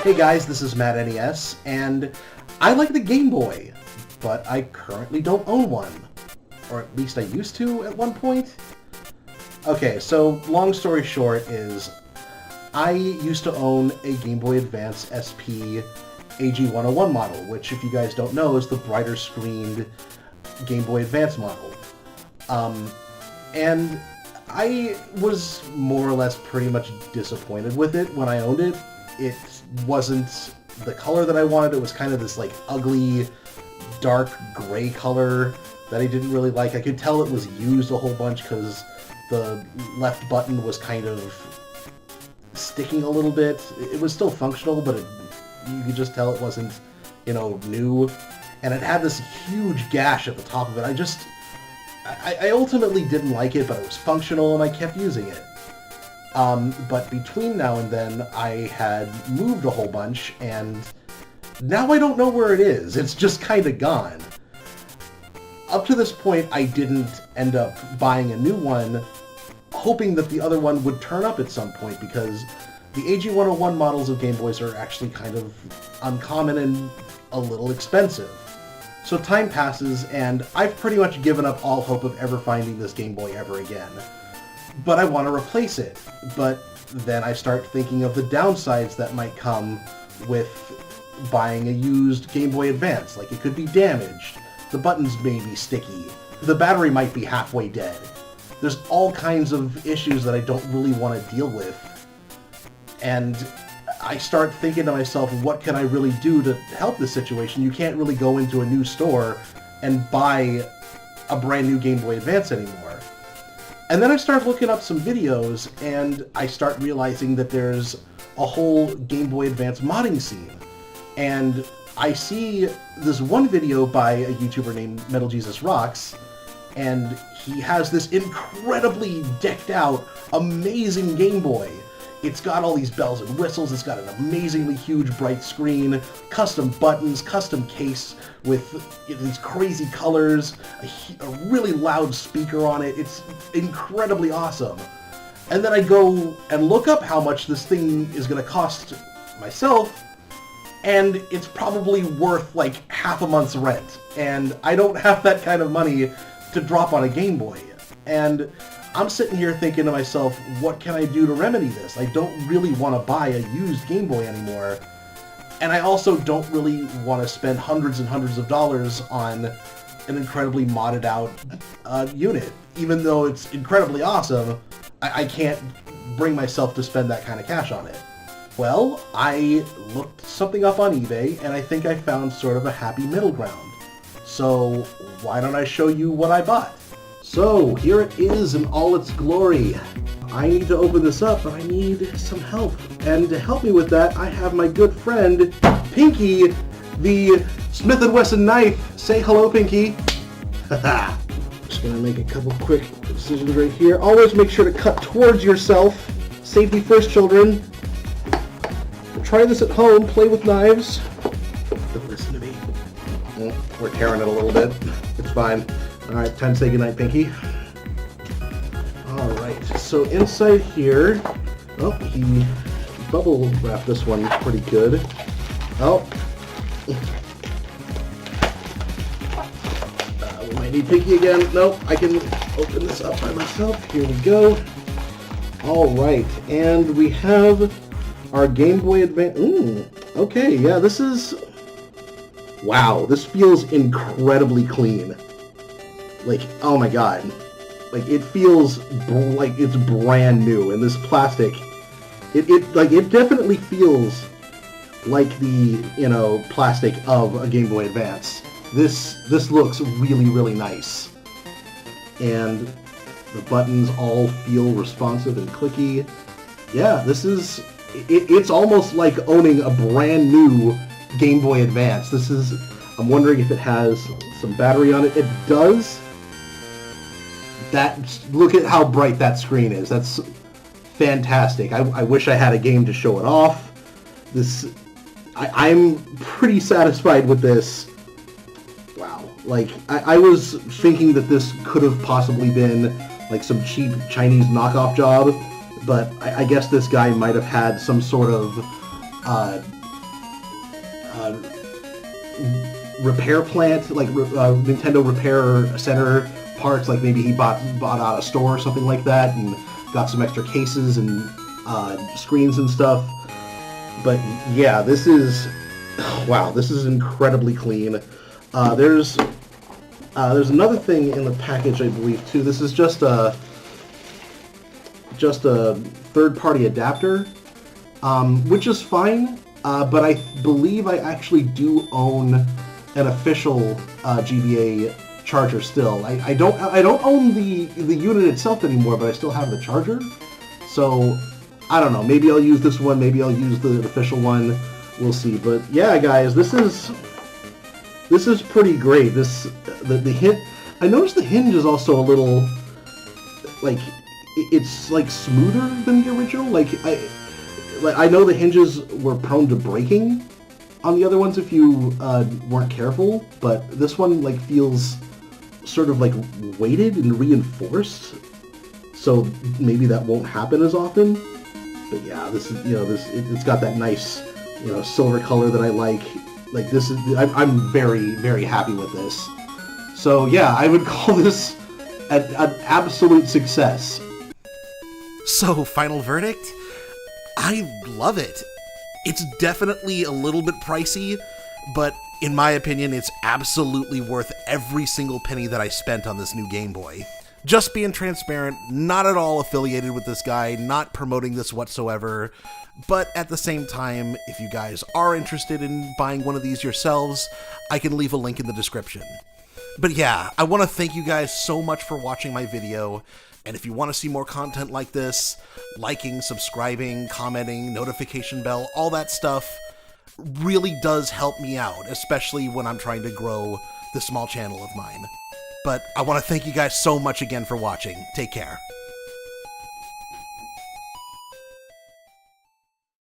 Hey guys, this is Matt NES, and I like the Game Boy, but I currently don't own one. Or at least I used to at one point. Okay, so long story short is, I used to own a Game Boy Advance SP AG101 model, which if you guys don't know is the brighter screened Game Boy Advance model. And I was more or less pretty much disappointed with it when I owned it. It wasn't the color that I wanted. It was kind of this like ugly, dark gray color that I didn't really like. I could tell it was used a whole bunch because the left button was kind of sticking a little bit. It was still functional, but you could just tell it wasn't, new. And it had this huge gash at the top of it. I ultimately didn't like it, but it was functional and I kept using it. But between now and then, I had moved a whole bunch, and now I don't know where it is. It's just kind of gone. Up to this point, I didn't end up buying a new one, hoping that the other one would turn up at some point, because the AG101 models of Game Boys are actually kind of uncommon and a little expensive. So time passes, and I've pretty much given up all hope of ever finding this Game Boy ever again. But I want to replace it. But then I start thinking of the downsides that might come with buying a used Game Boy Advance. Like, it could be damaged, the buttons may be sticky, the battery might be halfway dead. There's all kinds of issues that I don't really want to deal with. And I start thinking to myself, what can I really do to help this situation? You can't really go into a new store and buy a brand new Game Boy Advance anymore. And then I start looking up some videos, and I start realizing that there's a whole Game Boy Advance modding scene. And I see this one video by a YouTuber named Metal Jesus Rocks, and he has this incredibly decked out, amazing Game Boy. It's got all these bells and whistles, it's got an amazingly huge bright screen, custom buttons, custom case with these crazy colors, a really loud speaker on it. It's incredibly awesome. And then I go and look up how much this thing is going to cost myself, and it's probably worth like half a month's rent. And I don't have that kind of money to drop on a Game Boy. And I'm sitting here thinking to myself, what can I do to remedy this? I don't really want to buy a used Game Boy anymore. And I also don't really want to spend hundreds and hundreds of dollars on an incredibly modded out unit. Even though it's incredibly awesome, I can't bring myself to spend that kind of cash on it. Well, I looked something up on eBay, and I think I found sort of a happy middle ground. So why don't I show you what I bought? So here it is in all its glory. I need to open this up, but I need some help. And to help me with that, I have my good friend, Pinky, the Smith & Wesson knife. Say hello, Pinky. Just gonna make a couple quick decisions right here. Always make sure to cut towards yourself. Safety first, children. Try this at home. Play with knives. Don't listen to me. We're tearing it a little bit. It's fine. Alright, time to say goodnight, Pinky. Alright, so inside here... Oh, he bubble wrapped this one pretty good. Oh. We might need Pinky again. Nope, I can open this up by myself. Here we go. Alright, and we have our Game Boy Advance... okay, yeah, this is... Wow, this feels incredibly clean. Like, oh my god. Like, it feels like it's brand new, and this plastic, it definitely feels like the, plastic of a Game Boy Advance. This looks really, really nice. And the buttons all feel responsive and clicky. Yeah, this is, it's almost like owning a brand new Game Boy Advance. I'm wondering if it has some battery on it. It does. Look at how bright that screen is. That's fantastic. I wish I had a game to show it off. I'm pretty satisfied with this. Wow. Like, I was thinking that this could have possibly been like some cheap Chinese knockoff job, but I guess this guy might have had some sort of repair plant, like Nintendo Repair Center parts, like maybe he bought out a store or something like that and got some extra cases and screens and stuff. But yeah, this is, wow, this is incredibly clean. There's another thing in the package, I believe, too. This is just a third-party adapter, which is fine. But I believe I actually do own an official GBA charger still. I don't own the unit itself anymore, but I still have the charger. So I don't know. Maybe I'll use this one. Maybe I'll use the official one. We'll see. But yeah, guys, this is pretty great. The hinge. I noticed the hinge is also a little like it's like smoother than the original. Like I know the hinges were prone to breaking on the other ones if you weren't careful, but this one like feels sort of like weighted and reinforced. So maybe that won't happen as often. But yeah, this is, it's got that nice, silver color that I like. Like this is, I'm very, very happy with this. So yeah, I would call this an absolute success. So, final verdict? I love it. It's definitely a little bit pricey, but in my opinion, it's absolutely worth every single penny that I spent on this new Game Boy. Just being transparent, not at all affiliated with this guy, not promoting this whatsoever, but at the same time, if you guys are interested in buying one of these yourselves, I can leave a link in the description. But yeah, I want to thank you guys so much for watching my video, and if you want to see more content like this, liking, subscribing, commenting, notification bell, all that stuff really does help me out, especially when I'm trying to grow this small channel of mine. But I want to thank you guys so much again for watching. Take care.